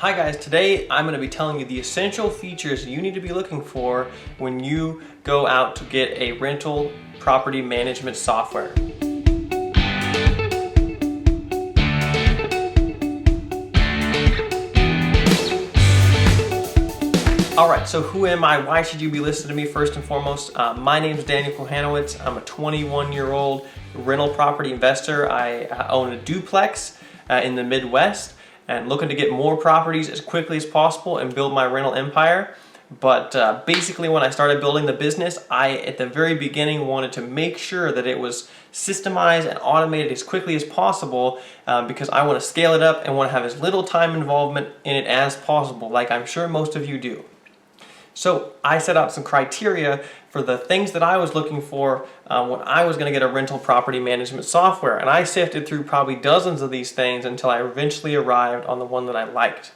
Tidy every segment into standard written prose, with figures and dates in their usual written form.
Hi guys, today I'm going to be telling you the essential features you need to be looking for when you go out to get a rental property management software. Alright, so who am I? Why should you be listening to me first and foremost? My name is Daniel Kohan. I'm a 21-year-old rental property investor. I own a duplex in the Midwest and looking to get more properties as quickly as possible and build my rental empire. But basically when I started building the business, I at the very beginning wanted to make sure that it was systemized and automated as quickly as possible because I want to scale it up and want to have as little time involvement in it as possible, like I'm sure most of you do. So I set out some criteria for the things that I was looking for when I was going to get a rental property management software. And I sifted through probably dozens of these things until I eventually arrived on the one that I liked.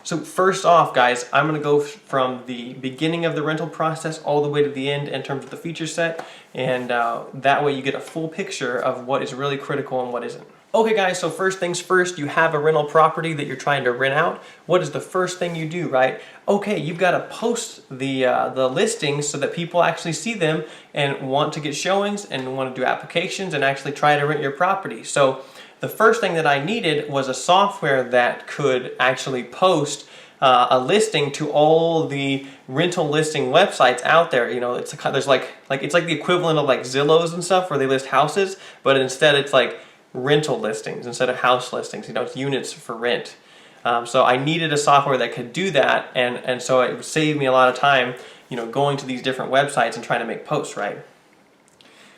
So first off, guys, I'm going to go from the beginning of the rental process all the way to the end in terms of the feature set. And that way you get a full picture of what is really critical and what isn't. Okay guys, so first things first, you have a rental property that you're trying to rent out. What is the first thing you do, right? Okay, you've got to post the listings so that people actually see them and want to get showings and want to do applications and actually try to rent your property. So the first thing that I needed was a software that could actually post a listing to all the rental listing websites out there. You know, it's there's like it's like the equivalent of like Zillow's and stuff where they list houses, but instead it's like rental listings instead of house listings. You know, it's units for rent. So I needed a software that could do that, and so it saved me a lot of time, you know, going to these different websites and trying to make posts, right?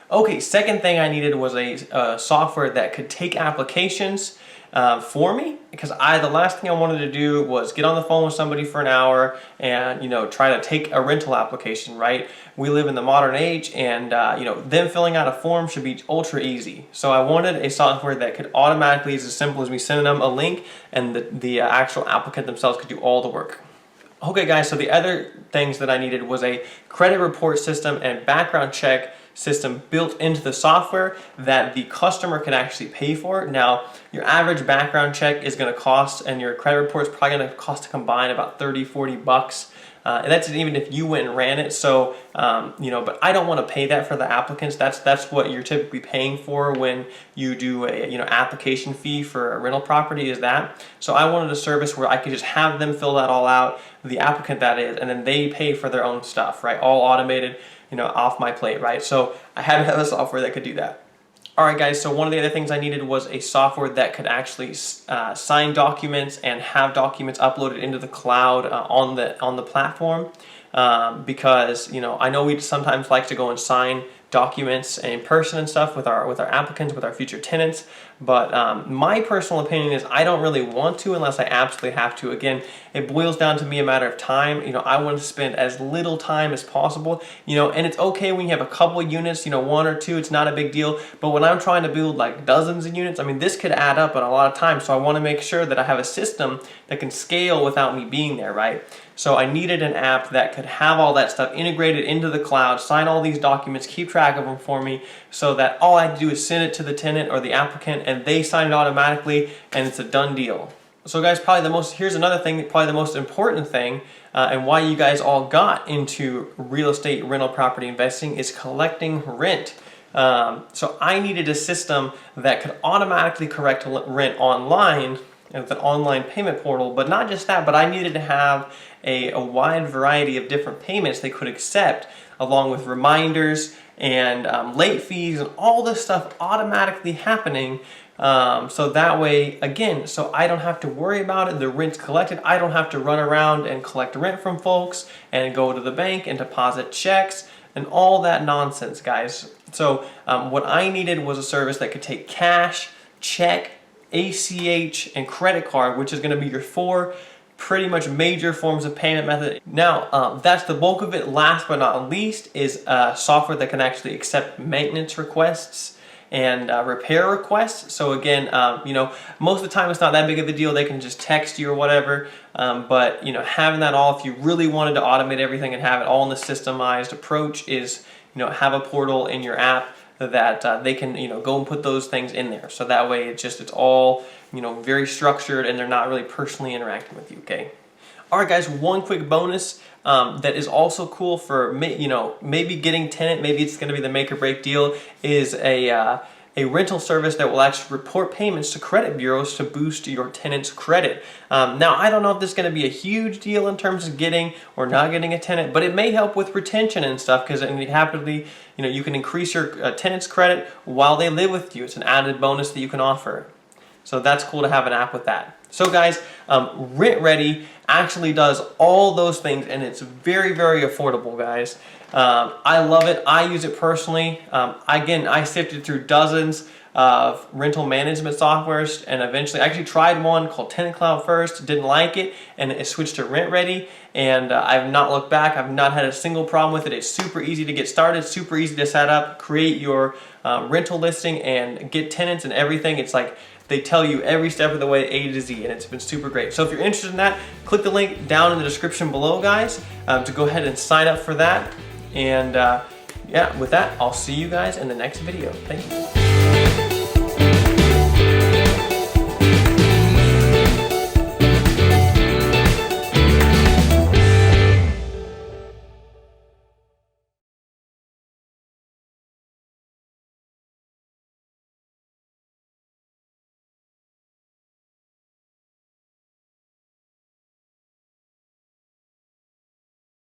Okay, second thing I needed was a software that could take applications for me, because the last thing I wanted to do was get on the phone with somebody for an hour and, you know, try to take a rental application, right? We live in the modern age, and you know, them filling out a form should be ultra easy. So I wanted a software that could automatically, as simple as me sending them a link, and the actual applicant themselves could do all the work. Okay guys, so the other things that I needed was a credit report system and background check system built into the software that the customer can actually pay for. Now, your average background check is going to cost, and your credit report is probably going to cost to combine about 30-40 bucks. And that's even if you went and ran it. So, you know, but I don't want to pay that for the applicants. That's what you're typically paying for when you do a, you know, application fee for a rental property, is that. So I wanted a service where I could just have them fill that all out, the applicant that is, and then they pay for their own stuff, right? All automated, you know, off my plate, right? So I had to have a software that could do that. Alright guys, so one of the other things I needed was a software that could actually sign documents and have documents uploaded into the cloud on the platform, because, you know, I know we sometimes like to go and sign documents in person and stuff with our applicants, with our future tenants, but my personal opinion is I don't really want to unless I absolutely have to. Again, it boils down to me a matter of time. You know, I want to spend as little time as possible, you know, and it's okay when you have a couple of units, you know, one or two, it's not a big deal. But when I'm trying to build like dozens of units, I mean, this could add up in a lot of time. So I want to make sure that I have a system that can scale without me being there, right? So I needed an app that could have all that stuff integrated into the cloud, sign all these documents, keep track of them for me, so that all I had to do is send it to the tenant or the applicant and they sign it automatically and it's a done deal. So guys, here's another thing, probably the most important thing, and why you guys all got into real estate rental property investing is collecting rent. So I needed a system that could automatically correct rent online with an online payment portal, but not just that, but I needed to have a wide variety of different payments they could accept, along with reminders and late fees and all this stuff automatically happening. So that way, again, so I don't have to worry about it, the rent's collected, I don't have to run around and collect rent from folks and go to the bank and deposit checks and all that nonsense, guys. So what I needed was a service that could take cash, check, ACH, and credit card, which is going to be your four pretty much major forms of payment method. Now, that's the bulk of it. Last but not least is software that can actually accept maintenance requests and repair requests. So again, you know, most of the time it's not that big of a deal. They can just text you or whatever. But you know, having that all, if you really wanted to automate everything and have it all in the systemized approach, is, you know, have a portal in your app that they can, go and put those things in there. So that way it's all, very structured, and they're not really personally interacting with you, okay? All right, guys, one quick bonus that is also cool for, maybe getting tenant, maybe it's gonna be the make or break deal, is a rental service that will actually report payments to credit bureaus to boost your tenant's credit. Now, I don't know if this is going to be a huge deal in terms of getting or not getting a tenant, but it may help with retention and stuff, because happily, you can increase your tenant's credit while they live with you. It's an added bonus that you can offer. So that's cool to have an app with that. So guys, RentRedi actually does all those things, and it's very, very affordable, guys. I love it. I use it personally. Again, I sifted through dozens of rental management softwares, and eventually I actually tried one called Tenant Cloud first, didn't like it, and it switched to RentRedi, and I've not looked back. I've not had a single problem with it. It's super easy to get started, super easy to set up, create your rental listing, and get tenants and everything. It's like they tell you every step of the way, A to Z, and it's been super great. So if you're interested in that, click the link down in the description below, guys, to go ahead and sign up for that. And yeah, with that, I'll see you guys in the next video. Thank you.